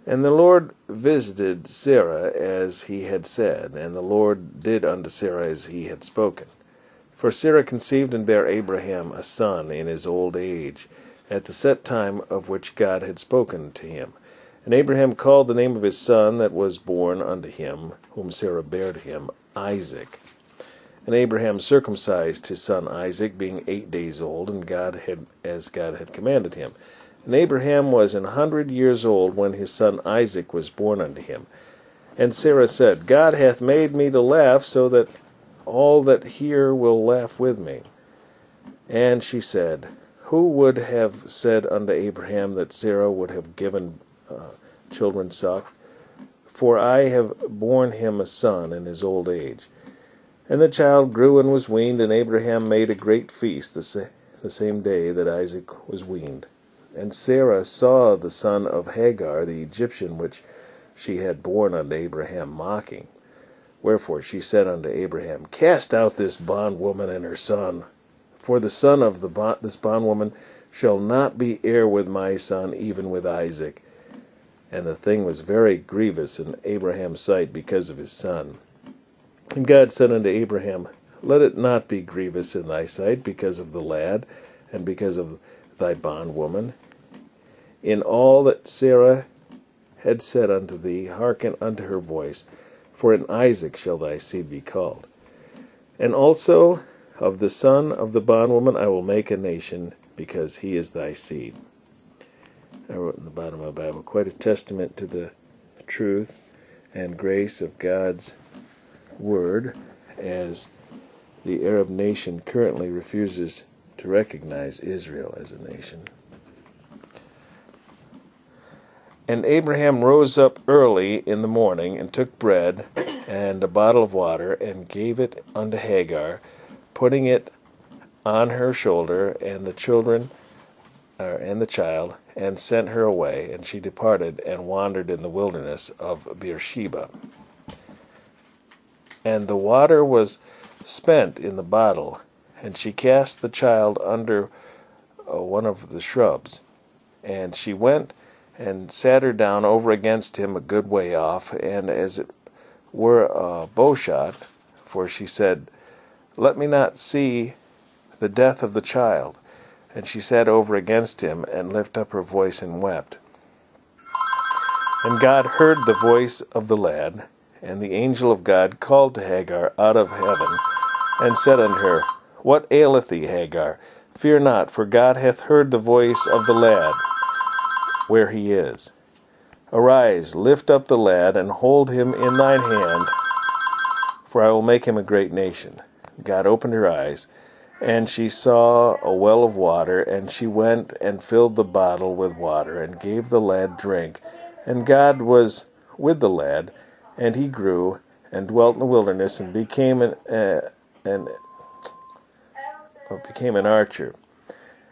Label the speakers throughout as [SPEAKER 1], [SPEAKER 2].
[SPEAKER 1] And the Lord visited Sarah as he had said, and the Lord did unto Sarah as he had spoken. For Sarah conceived and bare Abraham a son in his old age, at the set time of which God had spoken to him. And Abraham called the name of his son that was born unto him, whom Sarah bare to him, Isaac. And Abraham circumcised his son Isaac, being 8 days old, and as God had commanded him. And Abraham was 100 years old when his son Isaac was born unto him. And Sarah said, God hath made me to laugh, so that all that hear will laugh with me. And she said, Who would have said unto Abraham that Sarah would have given children suck? For I have borne him a son in his old age. And the child grew and was weaned, and Abraham made a great feast the same day that Isaac was weaned. And Sarah saw the son of Hagar the Egyptian, which she had borne unto Abraham, mocking. Wherefore she said unto Abraham, Cast out this bondwoman and her son, for the son of this bondwoman shall not be heir with my son, even with Isaac. And the thing was very grievous in Abraham's sight because of his son. And God said unto Abraham, Let it not be grievous in thy sight because of the lad, and because of thy bondwoman. In all that Sarah had said unto thee, hearken unto her voice, for in Isaac shall thy seed be called. And also of the son of the bondwoman I will make a nation, because he is thy seed. I wrote in the bottom of my Bible, quite a testament to the truth and grace of God's Word, as the Arab nation currently refuses to recognize Israel as a nation. And Abraham rose up early in the morning, and took bread and a bottle of water, and gave it unto Hagar, putting it on her shoulder, and the child, and sent her away. And she departed, and wandered in the wilderness of Beersheba. And the water was spent in the bottle, and she cast the child under one of the shrubs. And she went and sat her down over against him a good way off, and as it were a bowshot, for she said, Let me not see the death of the child. And she sat over against him, and lifted up her voice, and wept. And God heard the voice of the lad, and the angel of God called to Hagar out of heaven, and said unto her, What aileth thee, Hagar? Fear not, for God hath heard the voice of the lad, where he is. Arise, lift up the lad, and hold him in thine hand, for I will make him a great nation. God opened her eyes, and she saw a well of water, and she went and filled the bottle with water, and gave the lad drink. And God was with the lad, and he grew, and dwelt in the wilderness, and became an archer.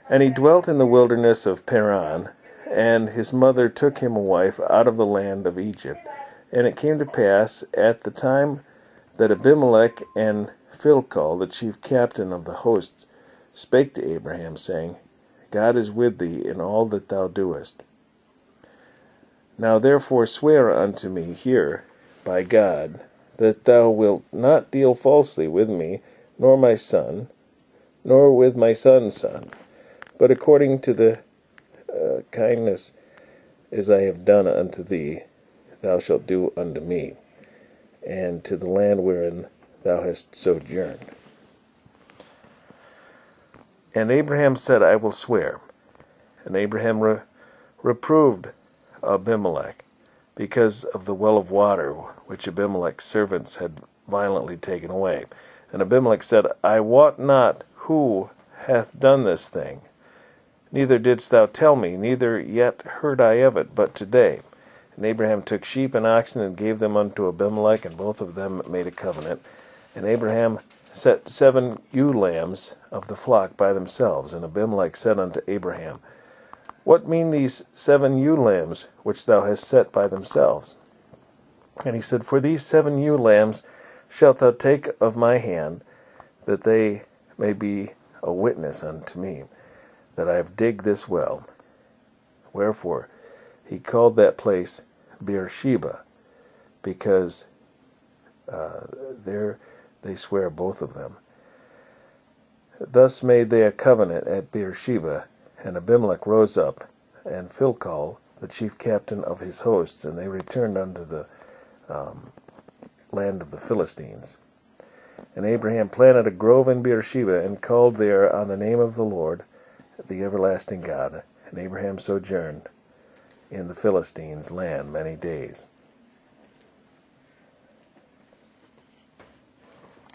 [SPEAKER 1] And he dwelt in the wilderness of Paran, and his mother took him a wife out of the land of Egypt. And it came to pass at the time that Abimelech and Philcol, the chief captain of the host, spake to Abraham, saying, God is with thee in all that thou doest. Now therefore swear unto me here by God, that thou wilt not deal falsely with me, nor my son, nor with my son's son, but according to the kindness as I have done unto thee, thou shalt do unto me, and to the land wherein thou hast sojourned. And Abraham said, I will swear. And Abraham reproved Abimelech, because of the well of water which Abimelech's servants had violently taken away. And Abimelech said, I wot not who hath done this thing. Neither didst thou tell me, neither yet heard I of it, but today. And Abraham took sheep and oxen, and gave them unto Abimelech, and both of them made a covenant. And Abraham set 7 ewe lambs of the flock by themselves. And Abimelech said unto Abraham, What mean these 7 ewe lambs which thou hast set by themselves? And he said, For these 7 ewe lambs shalt thou take of my hand, that they may be a witness unto me, that I have digged this well. Wherefore he called that place Beersheba, because there they swear, both of them. Thus made they a covenant at Beersheba, and Abimelech rose up, and Philcol, the chief captain of his hosts, and they returned unto the land of the Philistines. And Abraham planted a grove in Beersheba, and called there on the name of the Lord, the everlasting God. And Abraham sojourned in the Philistines' land many days.